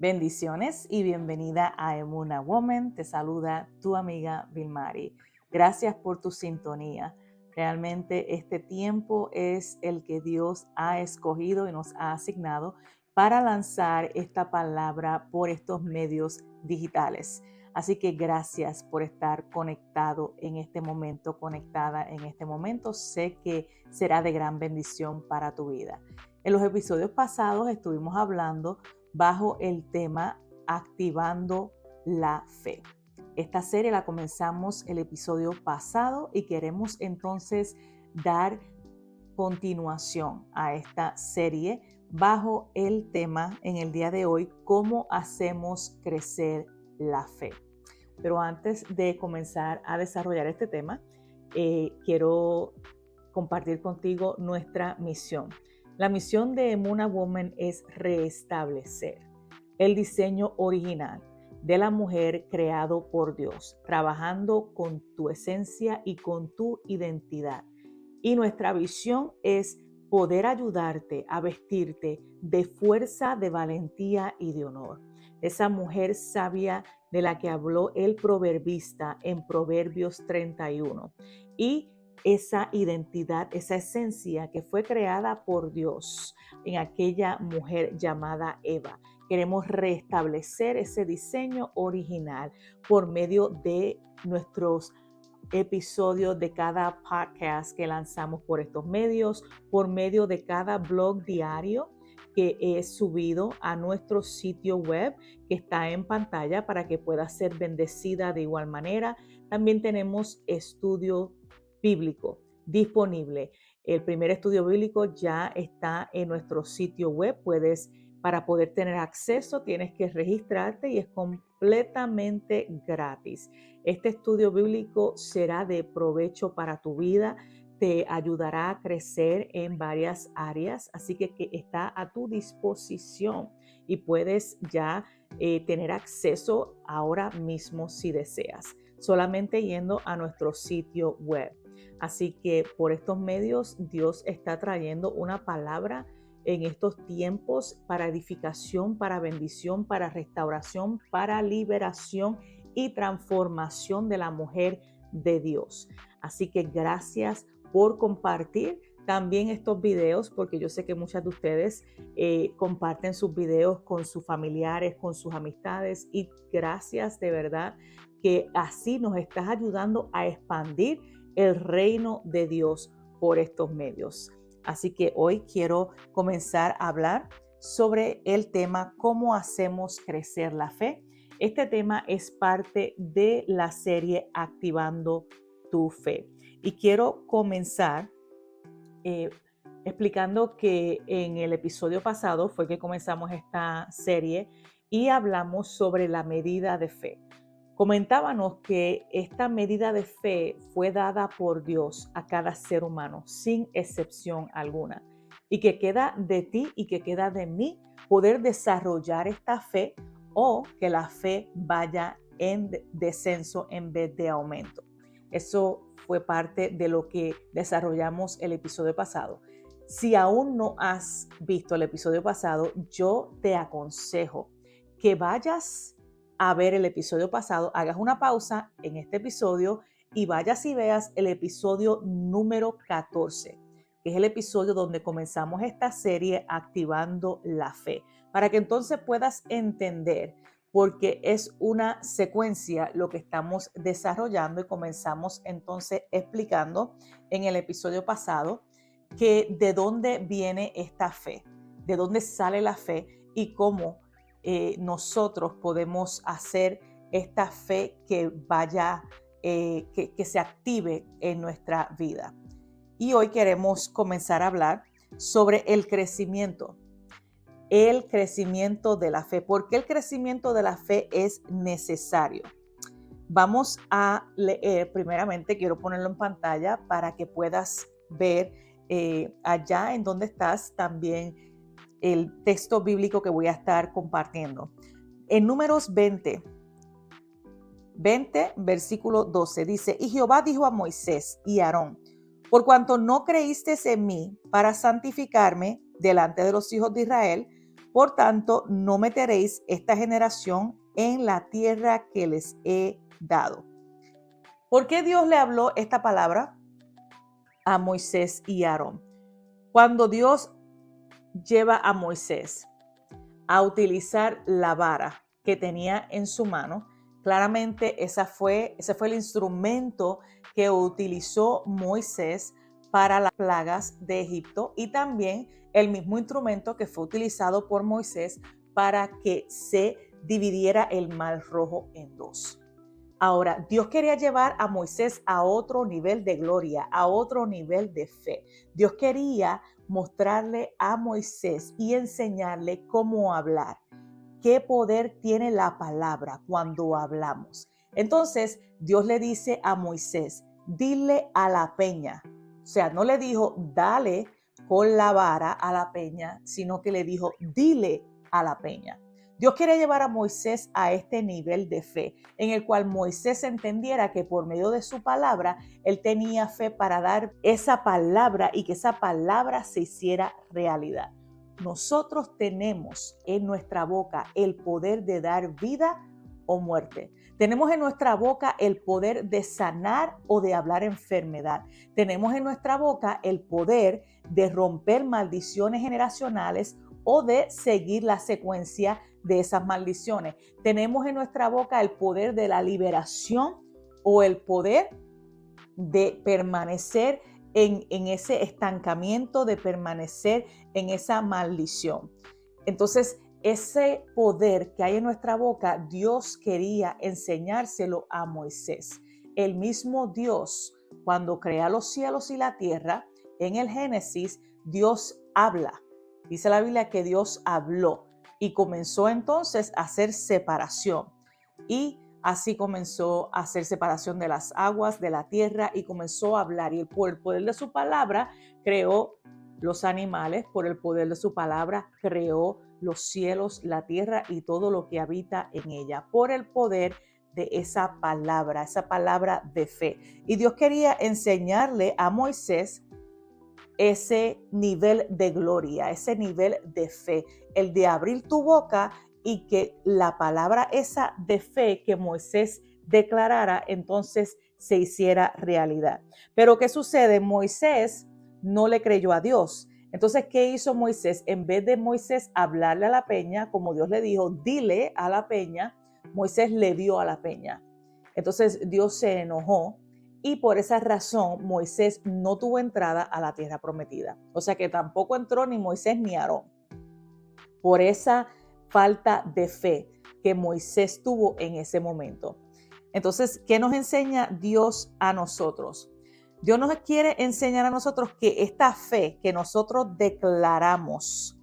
Bendiciones y bienvenida a Emuna Woman. Te saluda tu amiga Vilmari. Gracias por tu sintonía. Realmente este tiempo es el que Dios ha escogido y nos ha asignado para lanzar esta palabra por estos medios digitales. Así que gracias por estar conectado en este momento, conectada en este momento. Sé que será de gran bendición para tu vida. En los episodios pasados estuvimos hablando bajo el tema Activando la Fe. Esta serie la comenzamos el episodio pasado y queremos entonces dar continuación a esta serie bajo el tema en el día de hoy, cómo hacemos crecer la fe. Pero antes de comenzar a desarrollar este tema, quiero compartir contigo nuestra misión. La misión de Emuna Woman es restablecer el diseño original de la mujer creado por Dios, trabajando con tu esencia y con tu identidad. Y nuestra visión es poder ayudarte a vestirte de fuerza, de valentía y de honor. Esa mujer sabia de la que habló el proverbista en Proverbios 31. Y esa identidad, esa esencia que fue creada por Dios en aquella mujer llamada Eva. Queremos restablecer ese diseño original por medio de nuestros episodios, de cada podcast que lanzamos por estos medios, por medio de cada blog diario que he subido a nuestro sitio web que está en pantalla para que pueda ser bendecida de igual manera. También tenemos estudio bíblico disponible. El primer estudio bíblico ya está en nuestro sitio web. Para poder tener acceso, tienes que registrarte y es completamente gratis. Este estudio bíblico será de provecho para tu vida, te ayudará a crecer en varias áreas, así que está a tu disposición y puedes ya tener acceso ahora mismo si deseas, solamente yendo a nuestro sitio web. Así que por estos medios Dios está trayendo una palabra en estos tiempos para edificación, para bendición, para restauración, para liberación y transformación de la mujer de Dios. Así que gracias por compartir también estos videos, porque yo sé que muchas de ustedes comparten sus videos con sus familiares, con sus amistades, y gracias de verdad que así nos estás ayudando a expandir el reino de Dios por estos medios. Así que hoy quiero comenzar a hablar sobre el tema cómo hacemos crecer la fe. Este tema es parte de la serie Activando tu Fe. Y quiero comenzar explicando que en el episodio pasado fue que comenzamos esta serie y hablamos sobre la medida de fe. Comentábamos que esta medida de fe fue dada por Dios a cada ser humano, sin excepción alguna, y que queda de ti y que queda de mí poder desarrollar esta fe o que la fe vaya en descenso en vez de aumento. Eso fue parte de lo que desarrollamos el episodio pasado. Si aún no has visto el episodio pasado, yo te aconsejo que vayas a ver el episodio pasado, hagas una pausa en este episodio y vayas y veas el episodio número 14, que es el episodio donde comenzamos esta serie Activando la Fe, para que entonces puedas entender, porque es una secuencia lo que estamos desarrollando y comenzamos entonces explicando en el episodio pasado que de dónde viene esta fe, de dónde sale la fe y cómo nosotros podemos hacer esta fe que vaya, que se active en nuestra vida. Y hoy queremos comenzar a hablar sobre el crecimiento de la fe. ¿Por qué el crecimiento de la fe es necesario? Vamos a leer, primeramente quiero ponerlo en pantalla para que puedas ver allá en donde estás también el texto bíblico que voy a estar compartiendo. En Números 20, versículo 12, dice: Y Jehová dijo a Moisés y a Aarón: por cuanto no creísteis en mí para santificarme delante de los hijos de Israel, Por tanto, no meteréis esta generación en la tierra que les he dado. ¿Por qué Dios le habló esta palabra a Moisés y Aarón? Cuando Dios lleva a Moisés a utilizar la vara que tenía en su mano, claramente ese fue el instrumento que utilizó Moisés para las plagas de Egipto y también el mismo instrumento que fue utilizado por Moisés para que se dividiera el Mar Rojo en dos. Ahora, Dios quería llevar a Moisés a otro nivel de gloria, a otro nivel de fe. Dios quería mostrarle a Moisés y enseñarle cómo hablar. ¿Qué poder tiene la palabra cuando hablamos? Entonces, Dios le dice a Moisés, dile a la peña. O sea, no le dijo, dale con la vara a la peña, sino que le dijo, dile a la peña. Dios quiere llevar a Moisés a este nivel de fe, en el cual Moisés entendiera que por medio de su palabra, él tenía fe para dar esa palabra y que esa palabra se hiciera realidad. Nosotros tenemos en nuestra boca el poder de dar vida o muerte. Tenemos en nuestra boca el poder de sanar o de hablar enfermedad. Tenemos en nuestra boca el poder de romper maldiciones generacionales o de seguir la secuencia de esas maldiciones. Tenemos en nuestra boca el poder de la liberación o el poder de permanecer en ese estancamiento, de permanecer en esa maldición. Entonces, ese poder que hay en nuestra boca, Dios quería enseñárselo a Moisés. El mismo Dios, cuando crea los cielos y la tierra, en el Génesis, Dios habla. Dice la Biblia que Dios habló y comenzó entonces a hacer separación. Y así comenzó a hacer separación de las aguas, de la tierra, y comenzó a hablar. Y por el poder de su palabra creó los animales, por el poder de su palabra creó los cielos, la tierra y todo lo que habita en ella, por el poder de esa palabra de fe. Y Dios quería enseñarle a Moisés ese nivel de gloria, ese nivel de fe, el de abrir tu boca y que la palabra esa de fe que Moisés declarara, entonces se hiciera realidad. Pero ¿qué sucede? Moisés no le creyó a Dios. Entonces, ¿qué hizo Moisés? En vez de Moisés hablarle a la peña, como Dios le dijo, dile a la peña, Moisés le dio a la peña. Entonces Dios se enojó y por esa razón Moisés no tuvo entrada a la tierra prometida. O sea que tampoco entró ni Moisés ni Aarón. Por esa falta de fe que Moisés tuvo en ese momento. Entonces, ¿qué nos enseña Dios a nosotros? Dios nos quiere enseñar a nosotros que esta fe que nosotros declaramos,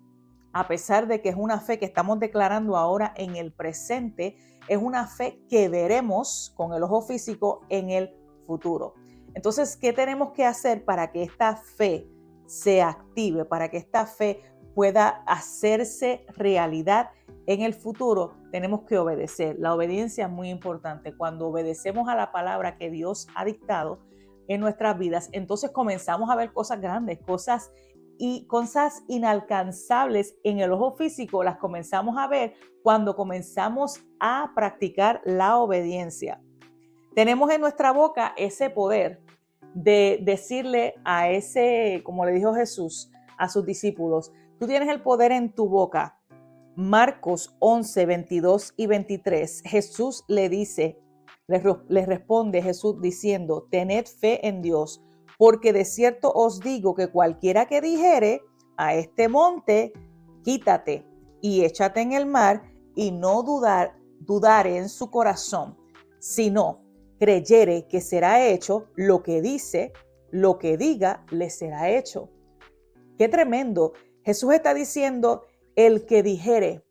a pesar de que es una fe que estamos declarando ahora en el presente, es una fe que veremos con el ojo físico en el futuro. Entonces, ¿qué tenemos que hacer para que esta fe se active, para que esta fe pueda hacerse realidad en el futuro? Tenemos que obedecer. La obediencia es muy importante. Cuando obedecemos a la palabra que Dios ha dictado en nuestras vidas, entonces comenzamos a ver cosas grandes, cosas inalcanzables en el ojo físico, las comenzamos a ver cuando comenzamos a practicar la obediencia. Tenemos en nuestra boca ese poder de decirle a ese, como le dijo Jesús a sus discípulos, tú tienes el poder en tu boca. Marcos 11, 22 y 23, Jesús le dice, le responde Jesús diciendo, tened fe en Dios, porque de cierto os digo que cualquiera que dijere a este monte, quítate y échate en el mar, y no dudare en su corazón, sino creyere que será hecho lo que dice, lo que diga, le será hecho. ¡Qué tremendo! Jesús está diciendo, el que dijere,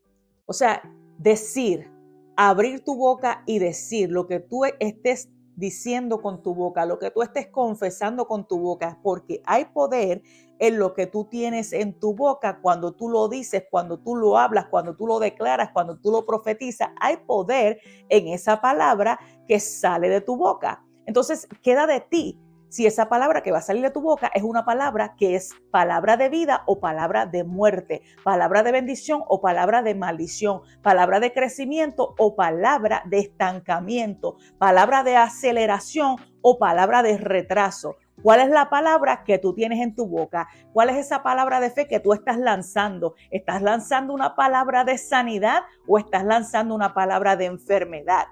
o sea, decir, abrir tu boca y decir lo que tú estés diciendo con tu boca, lo que tú estés confesando con tu boca, porque hay poder en lo que tú tienes en tu boca cuando tú lo dices, cuando tú lo hablas, cuando tú lo declaras, cuando tú lo profetizas, hay poder en esa palabra que sale de tu boca. Entonces queda de ti si esa palabra que va a salir de tu boca es una palabra que es palabra de vida o palabra de muerte, palabra de bendición o palabra de maldición, palabra de crecimiento o palabra de estancamiento, palabra de aceleración o palabra de retraso. ¿Cuál es la palabra que tú tienes en tu boca? ¿Cuál es esa palabra de fe que tú estás lanzando? ¿Estás lanzando una palabra de sanidad o estás lanzando una palabra de enfermedad?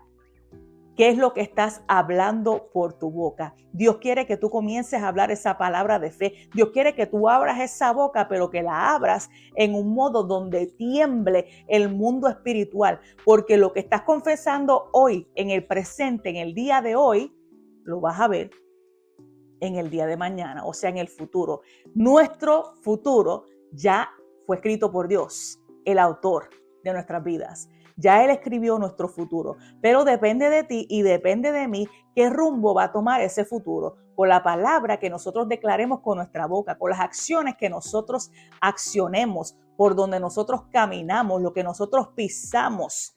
¿Qué es lo que estás hablando por tu boca? Dios quiere que tú comiences a hablar esa palabra de fe. Dios quiere que tú abras esa boca, pero que la abras en un modo donde tiemble el mundo espiritual. Porque lo que estás confesando hoy, en el presente, en el día de hoy, lo vas a ver en el día de mañana, o sea, en el futuro. Nuestro futuro ya fue escrito por Dios, el autor de nuestras vidas. Ya Él escribió nuestro futuro, pero depende de ti y depende de mí qué rumbo va a tomar ese futuro, con la palabra que nosotros declaremos con nuestra boca, con las acciones que nosotros accionemos, por donde nosotros caminamos, lo que nosotros pisamos.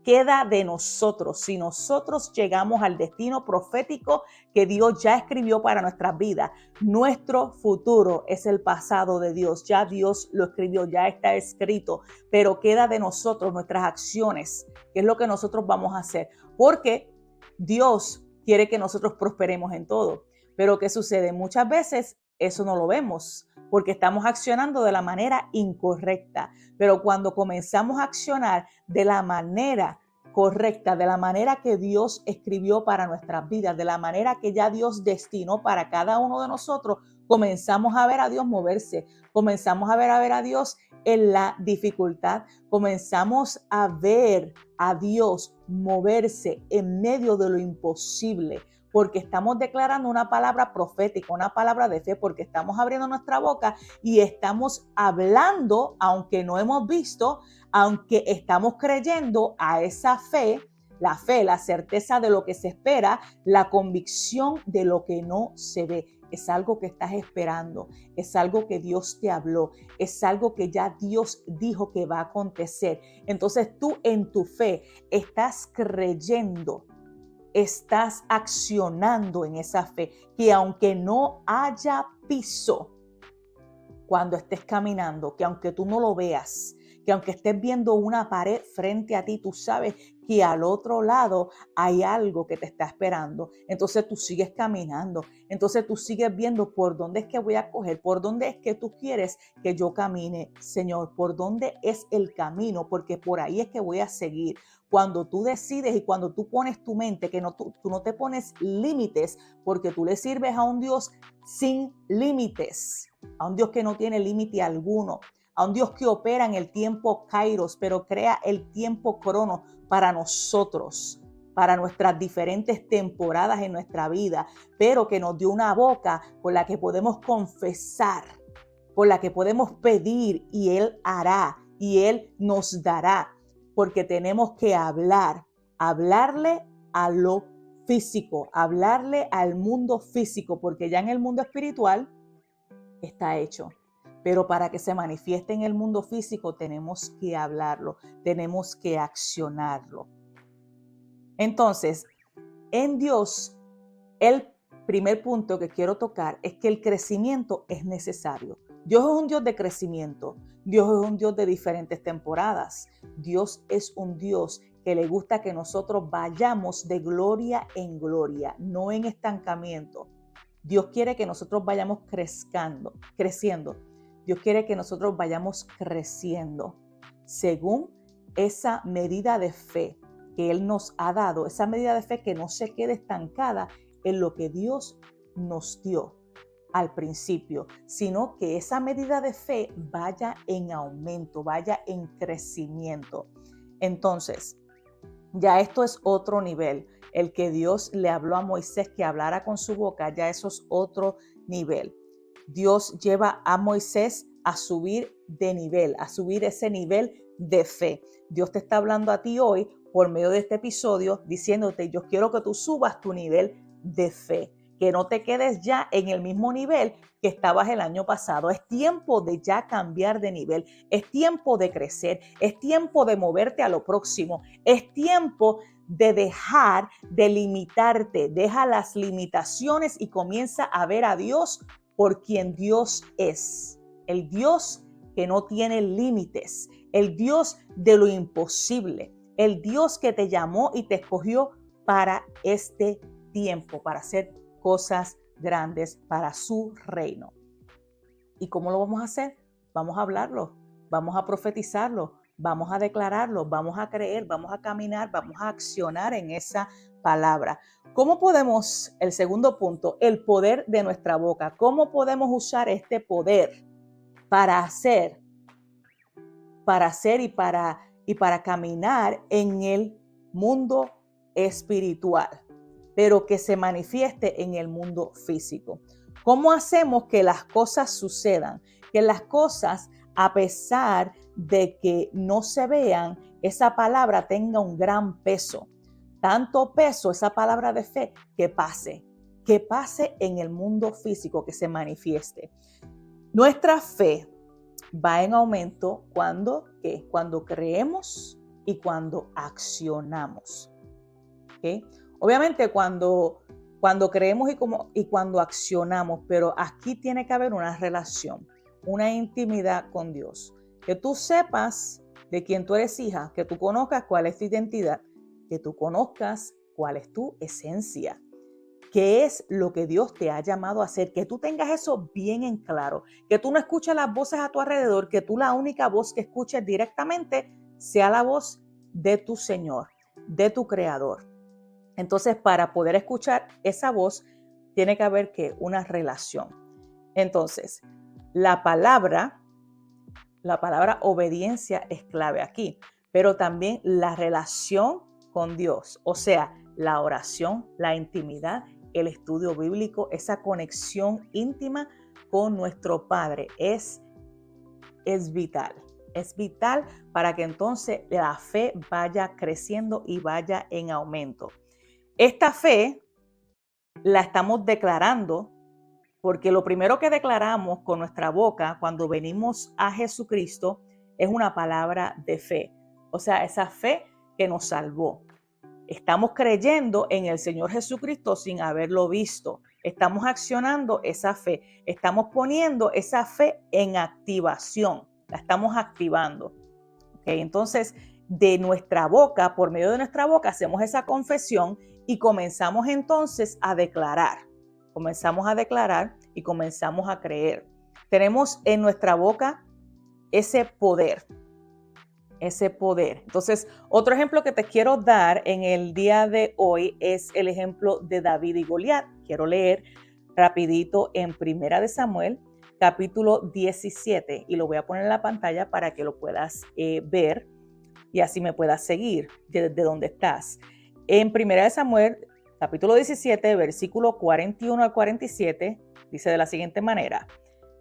Queda de nosotros si nosotros llegamos al destino profético que Dios ya escribió para nuestras vidas. Nuestro futuro es el pasado de Dios. Ya Dios lo escribió, ya está escrito, pero queda de nosotros nuestras acciones, que es lo que nosotros vamos a hacer. Porque Dios quiere que nosotros prosperemos en todo. Pero ¿qué sucede? Muchas veces eso no lo vemos porque estamos accionando de la manera incorrecta. Pero cuando comenzamos a accionar de la manera correcta, de la manera que Dios escribió para nuestras vidas, de la manera que ya Dios destinó para cada uno de nosotros, comenzamos a ver a Dios moverse, comenzamos a ver a Dios en la dificultad, comenzamos a ver a Dios moverse en medio de lo imposible, porque estamos declarando una palabra profética, una palabra de fe, porque estamos abriendo nuestra boca y estamos hablando, aunque no hemos visto, aunque estamos creyendo a esa fe, la certeza de lo que se espera, la convicción de lo que no se ve. Es algo que estás esperando, es algo que Dios te habló, es algo que ya Dios dijo que va a acontecer. Entonces tú en tu fe estás creyendo, estás accionando en esa fe, que aunque no haya piso cuando estés caminando, que aunque tú no lo veas, que aunque estés viendo una pared frente a ti, tú sabes que al otro lado hay algo que te está esperando. Entonces tú sigues caminando, entonces tú sigues viendo por dónde es que voy a coger, por dónde es que tú quieres que yo camine, Señor, por dónde es el camino, porque por ahí es que voy a seguir. Cuando tú decides y cuando tú pones tu mente, que tú no te pones límites, porque tú le sirves a un Dios sin límites, a un Dios que no tiene límite alguno, a un Dios que opera en el tiempo Kairos, pero crea el tiempo crono para nosotros, para nuestras diferentes temporadas en nuestra vida, pero que nos dio una boca con la que podemos confesar, con la que podemos pedir y Él hará y Él nos dará, porque tenemos que hablarle a lo físico, hablarle al mundo físico, porque ya en el mundo espiritual está hecho. Pero para que se manifieste en el mundo físico tenemos que hablarlo, tenemos que accionarlo. Entonces, en Dios, el primer punto que quiero tocar es que el crecimiento es necesario. Dios es un Dios de crecimiento. Dios es un Dios de diferentes temporadas. Dios es un Dios que le gusta que nosotros vayamos de gloria en gloria, no en estancamiento. Dios quiere que nosotros vayamos creciendo. Dios quiere que nosotros vayamos creciendo según esa medida de fe que Él nos ha dado, esa medida de fe que no se quede estancada en lo que Dios nos dio al principio, sino que esa medida de fe vaya en aumento, vaya en crecimiento. Entonces, ya esto es otro nivel. El que Dios le habló a Moisés que hablara con su boca, ya eso es otro nivel. Dios lleva a Moisés a subir de nivel, a subir ese nivel de fe. Dios te está hablando a ti hoy por medio de este episodio, diciéndote, yo quiero que tú subas tu nivel de fe, que no te quedes ya en el mismo nivel que estabas el año pasado. Es tiempo de ya cambiar de nivel, es tiempo de crecer, es tiempo de moverte a lo próximo, es tiempo de dejar de limitarte, deja las limitaciones y comienza a ver a Dios por quien Dios es, el Dios que no tiene límites, el Dios de lo imposible, el Dios que te llamó y te escogió para este tiempo, para hacer cosas grandes para su reino. ¿Y cómo lo vamos a hacer? Vamos a hablarlo, vamos a profetizarlo, vamos a declararlo, vamos a creer, vamos a caminar, vamos a accionar en esa palabra. ¿Cómo podemos, el segundo punto, el poder de nuestra boca? ¿Cómo podemos usar este poder para hacer y para caminar en el mundo espiritual, pero que se manifieste en el mundo físico? ¿Cómo hacemos que las cosas sucedan? Que las cosas, a pesar de que no se vean, esa palabra tenga un gran peso. Tanto peso, esa palabra de fe, que pase en el mundo físico, que se manifieste. Nuestra fe va en aumento cuando creemos y cuando accionamos. ¿Okay? Obviamente cuando creemos y cuando accionamos, pero aquí tiene que haber una relación, una intimidad con Dios. Que tú sepas de quién tú eres hija, que tú conozcas cuál es tu identidad, que tú conozcas cuál es tu esencia. ¿Qué es lo que Dios te ha llamado a hacer? Que tú tengas eso bien en claro, que tú no escuches las voces a tu alrededor, que tú la única voz que escuches directamente sea la voz de tu Señor, de tu Creador. Entonces, para poder escuchar esa voz, tiene que haber una relación. Entonces, la palabra obediencia es clave aquí, pero también la relación con Dios, o sea, la oración, la intimidad, el estudio bíblico, esa conexión íntima con nuestro Padre es vital. Es vital para que entonces la fe vaya creciendo y vaya en aumento. Esta fe la estamos declarando porque lo primero que declaramos con nuestra boca cuando venimos a Jesucristo es una palabra de fe. O sea, esa fe que nos salvó. Estamos creyendo en el Señor Jesucristo sin haberlo visto. Estamos accionando esa fe. Estamos poniendo esa fe en activación. La estamos activando. ¿Okay? Entonces, de nuestra boca, por medio de nuestra boca, hacemos esa confesión y comenzamos entonces a declarar. Comenzamos a declarar y comenzamos a creer. Tenemos en nuestra boca ese poder. Ese poder. Entonces, otro ejemplo que te quiero dar en el día de hoy es el ejemplo de David y Goliat. Quiero leer rapidito en Primera de Samuel, capítulo 17, y lo voy a poner en la pantalla para que lo puedas ver y así me puedas seguir desde donde estás. En Primera de Samuel, capítulo 17, versículo 41 al 47, dice de la siguiente manera: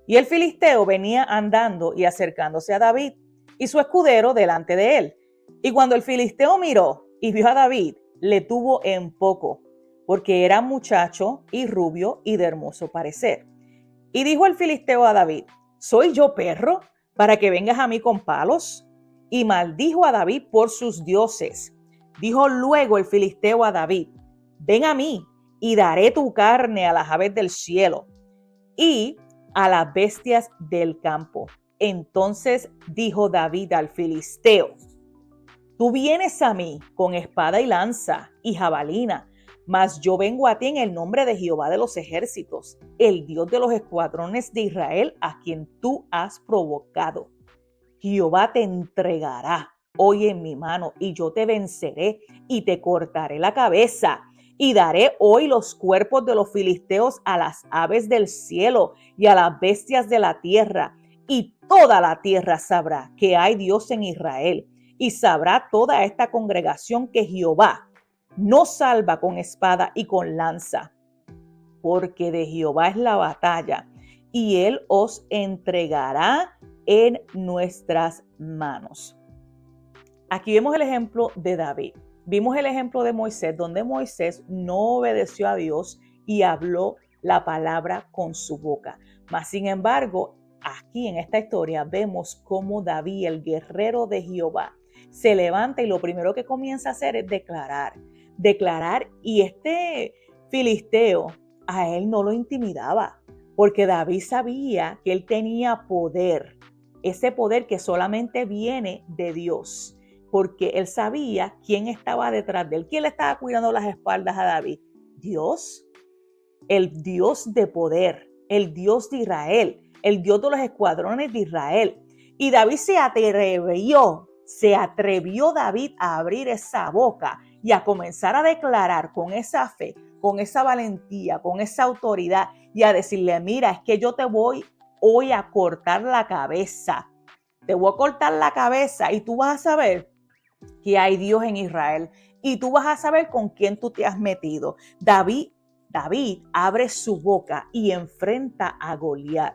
Y el filisteo venía andando y acercándose a David, y su escudero delante de él. Y cuando el filisteo miró y vio a David, le tuvo en poco, porque era muchacho y rubio y de hermoso parecer. Y dijo el filisteo a David: ¿Soy yo perro para que vengas a mí con palos? Y maldijo a David por sus dioses. Dijo luego el filisteo a David: Ven a mí y daré tu carne a las aves del cielo y a las bestias del campo. Entonces dijo David al filisteo: Tú vienes a mí con espada y lanza y jabalina, mas yo vengo a ti en el nombre de Jehová de los ejércitos, el Dios de los escuadrones de Israel, a quien tú has provocado. Jehová te entregará hoy en mi mano, y yo te venceré y te cortaré la cabeza. Y daré hoy los cuerpos de los filisteos a las aves del cielo y a las bestias de la tierra. Y toda la tierra sabrá que hay Dios en Israel. Y sabrá toda esta congregación que Jehová no salva con espada y con lanza, porque de Jehová es la batalla, y él os entregará en nuestras manos. Aquí vemos el ejemplo de David. Vimos el ejemplo de Moisés, donde Moisés no obedeció a Dios y habló la palabra con su boca. Mas, sin embargo, aquí en esta historia vemos cómo David, el guerrero de Jehová, se levanta y lo primero que comienza a hacer es declarar, y este filisteo a él no lo intimidaba, porque David sabía que él tenía poder, ese poder que solamente viene de Dios, porque él sabía quién estaba detrás de él, quién le estaba cuidando las espaldas a David. Dios, el Dios de poder, el Dios de Israel, el Dios de los escuadrones de Israel. Y David se atrevió David a abrir esa boca y a comenzar a declarar con esa fe, con esa valentía, con esa autoridad y a decirle, mira, es que yo te voy hoy a cortar la cabeza. Te voy a cortar la cabeza y tú vas a saber que hay Dios en Israel y tú vas a saber con quién tú te has metido. David abre su boca y enfrenta a Goliat,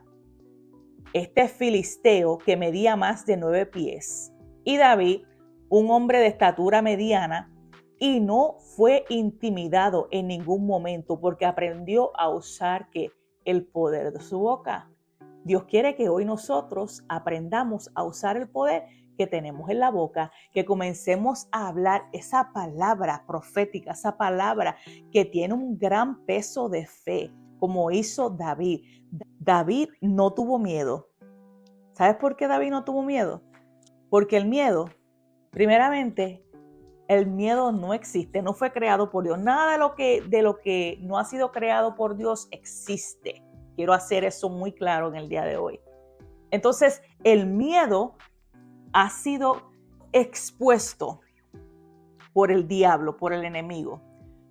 este filisteo que medía más de 9 pies. Y David, un hombre de estatura mediana, y no fue intimidado en ningún momento porque aprendió a usar el poder de su boca. Dios quiere que hoy nosotros aprendamos a usar el poder que tenemos en la boca, que comencemos a hablar esa palabra profética, esa palabra que tiene un gran peso de fe, como hizo David. David no tuvo miedo. ¿Sabes por qué David no tuvo miedo? Porque el miedo, primeramente, el miedo no existe, no fue creado por Dios. Nada de lo que no ha sido creado por Dios existe. Quiero hacer eso muy claro en el día de hoy. Entonces, el miedo ha sido expuesto por el diablo, por el enemigo,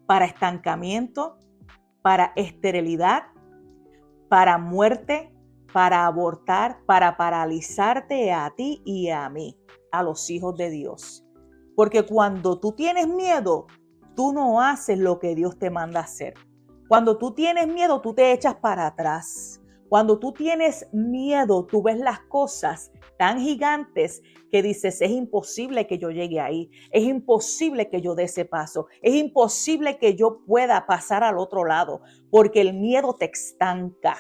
para estancamiento, para esterilidad, para muerte, para abortar, para paralizarte a ti y a mí, a los hijos de Dios. Porque cuando tú tienes miedo, tú no haces lo que Dios te manda hacer. Cuando tú tienes miedo, tú te echas para atrás. Cuando tú tienes miedo, tú ves las cosas tan gigantes que dices, es imposible que yo llegue ahí, es imposible que yo dé ese paso, es imposible que yo pueda pasar al otro lado, porque el miedo te estanca,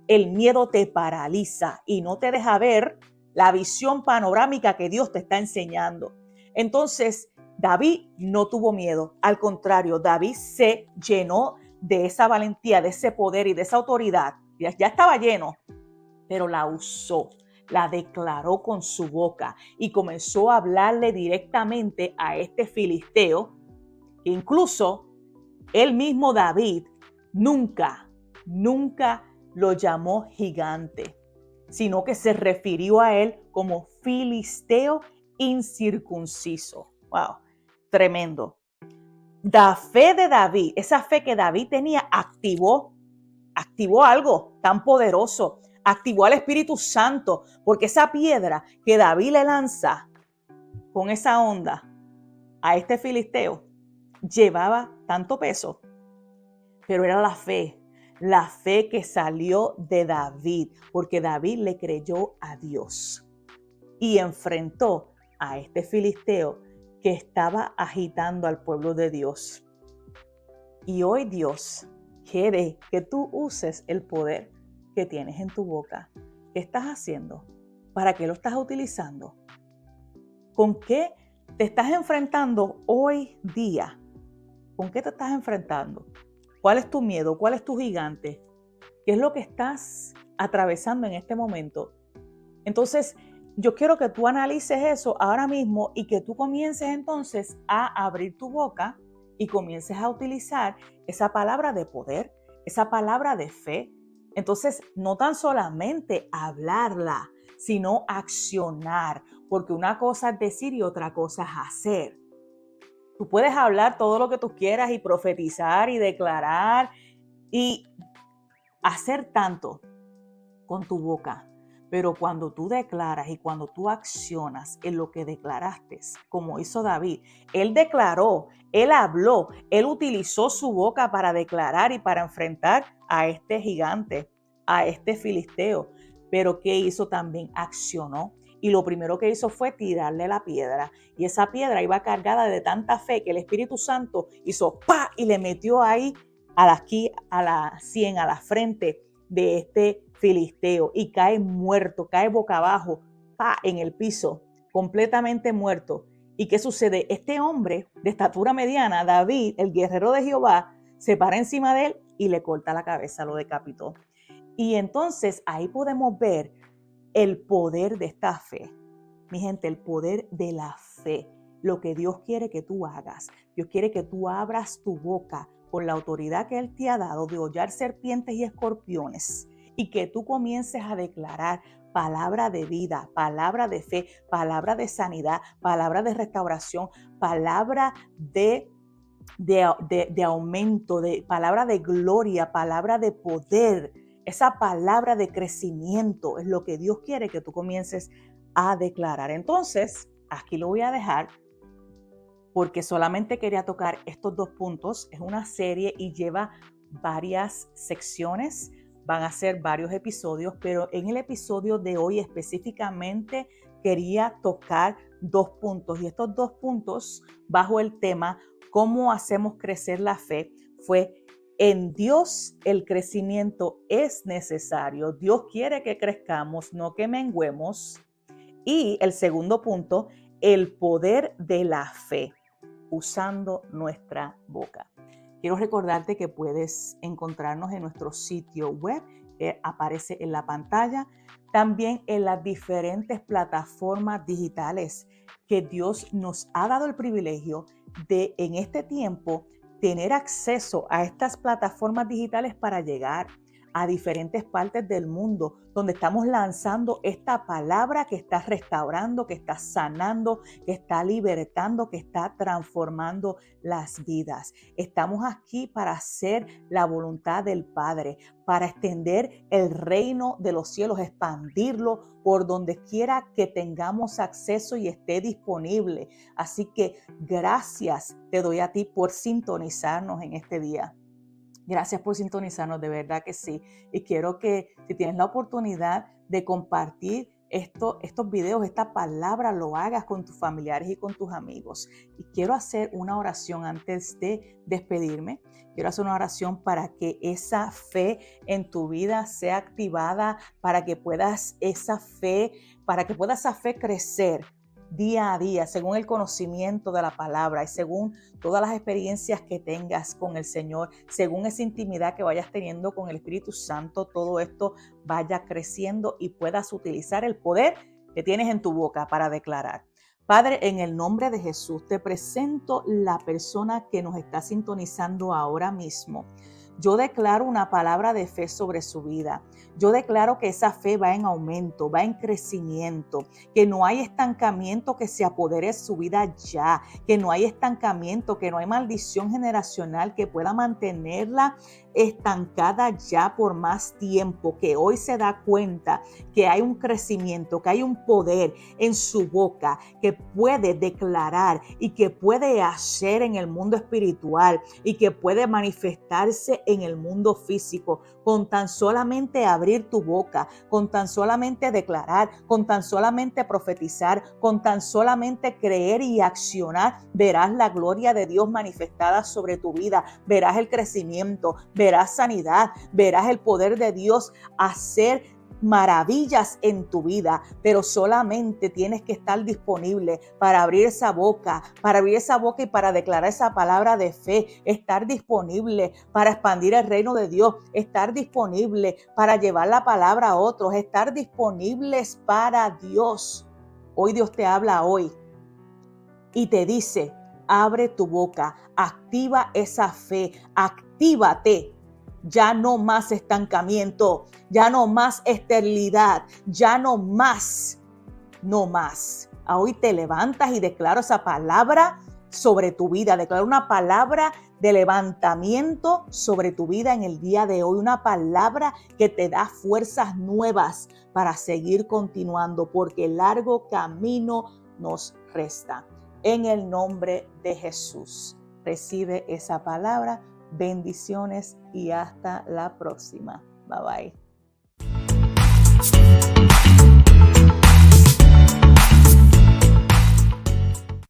el miedo te paraliza y no te deja ver la visión panorámica que Dios te está enseñando. Entonces, David no tuvo miedo, al contrario, David se llenó de esa valentía, de ese poder y de esa autoridad. Ya estaba lleno, pero la usó, la declaró con su boca y comenzó a hablarle directamente a este filisteo, que incluso él mismo David nunca lo llamó gigante, sino que se refirió a él como filisteo incircunciso. ¡Wow! Tremendo. La fe de David, esa fe que David tenía, activó algo tan poderoso, activó al Espíritu Santo, porque esa piedra que David le lanza con esa onda a este filisteo llevaba tanto peso, pero era la fe que salió de David, porque David le creyó a Dios y enfrentó a este filisteo que estaba agitando al pueblo de Dios. Y hoy Dios quiere que tú uses el poder que tienes en tu boca. ¿Qué estás haciendo? ¿Para qué lo estás utilizando? ¿Con qué te estás enfrentando hoy día? ¿Con qué te estás enfrentando? ¿Cuál es tu miedo? ¿Cuál es tu gigante? ¿Qué es lo que estás atravesando en este momento? Entonces, yo quiero que tú analices eso ahora mismo y que tú comiences entonces a abrir tu boca y comiences a utilizar esa palabra de poder, esa palabra de fe. Entonces, no tan solamente hablarla, sino accionar, porque una cosa es decir y otra cosa es hacer. Tú puedes hablar todo lo que tú quieras y profetizar y declarar y hacer tanto con tu boca. Pero cuando tú declaras y cuando tú accionas en lo que declaraste, como hizo David, él declaró, él habló, él utilizó su boca para declarar y para enfrentar a este gigante, a este filisteo. Pero ¿qué hizo también? Accionó. Y lo primero que hizo fue tirarle la piedra. Y esa piedra iba cargada de tanta fe que el Espíritu Santo hizo ¡pa! Y le metió ahí aquí a la sien, a la frente de este filisteo y cae muerto, cae boca abajo, en el piso, completamente muerto. ¿Y qué sucede? Este hombre de estatura mediana, David, el guerrero de Jehová, se para encima de él y le corta la cabeza, lo decapitó. Y entonces ahí podemos ver el poder de esta fe. Mi gente, el poder de la fe. Lo que Dios quiere que tú hagas. Dios quiere que tú abras tu boca con la autoridad que Él te ha dado de hollar serpientes y escorpiones y que tú comiences a declarar palabra de vida, palabra de fe, palabra de sanidad, palabra de restauración, palabra de aumento, palabra de gloria, palabra de poder. Esa palabra de crecimiento es lo que Dios quiere que tú comiences a declarar. Entonces, aquí lo voy a dejar porque solamente quería tocar estos 2 puntos. Es una serie y lleva varias secciones. Van a ser varios episodios, pero en el episodio de hoy específicamente quería tocar 2 puntos. Y estos 2 puntos, bajo el tema ¿cómo hacemos crecer la fe?, fue: en Dios el crecimiento es necesario. Dios quiere que crezcamos, no que menguemos. Y el segundo punto, el poder de la fe, usando nuestra boca. Quiero recordarte que puedes encontrarnos en nuestro sitio web, que aparece en la pantalla, también en las diferentes plataformas digitales que Dios nos ha dado el privilegio de, en este tiempo, tener acceso a estas plataformas digitales para llegar a diferentes partes del mundo, donde estamos lanzando esta palabra que está restaurando, que está sanando, que está libertando, que está transformando las vidas. Estamos aquí para hacer la voluntad del Padre, para extender el reino de los cielos, expandirlo por donde quiera que tengamos acceso y esté disponible. Así que gracias te doy a ti por sintonizarnos en este día. Gracias por sintonizarnos, de verdad que sí. Y quiero que, si tienes la oportunidad de compartir estos videos, esta palabra, lo hagas con tus familiares y con tus amigos. Y quiero hacer una oración antes de despedirme. Quiero hacer una oración para que esa fe en tu vida sea activada, para que pueda esa fe crecer día a día, según el conocimiento de la palabra y según todas las experiencias que tengas con el Señor, según esa intimidad que vayas teniendo con el Espíritu Santo, todo esto vaya creciendo y puedas utilizar el poder que tienes en tu boca para declarar. Padre, en el nombre de Jesús, te presento la persona que nos está sintonizando ahora mismo. Yo declaro una palabra de fe sobre su vida. Yo declaro que esa fe va en aumento, va en crecimiento, que no hay estancamiento que se apodere de su vida ya, que no hay estancamiento, que no hay maldición generacional que pueda mantenerla estancada ya por más tiempo, que hoy se da cuenta que hay un crecimiento, que hay un poder en su boca, que puede declarar y que puede hacer en el mundo espiritual y que puede manifestarse en el mundo físico, con tan solamente abrir tu boca, con tan solamente declarar, con tan solamente profetizar, con tan solamente creer y accionar, verás la gloria de Dios manifestada sobre tu vida, verás el crecimiento, verás sanidad, verás el poder de Dios hacer maravillas en tu vida, pero solamente tienes que estar disponible para abrir esa boca y para declarar esa palabra de fe, estar disponible para expandir el reino de Dios, estar disponible para llevar la palabra a otros, estar disponibles para Dios. Hoy Dios te habla hoy y te dice: abre tu boca, activa esa fe, actívate. Ya no más estancamiento, ya no más esterilidad, ya no más. Hoy te levantas y declaro esa palabra sobre tu vida. Declaro una palabra de levantamiento sobre tu vida en el día de hoy. Una palabra que te da fuerzas nuevas para seguir continuando, porque el largo camino nos resta. En el nombre de Jesús, recibe esa palabra. Bendiciones y hasta la próxima. Bye bye.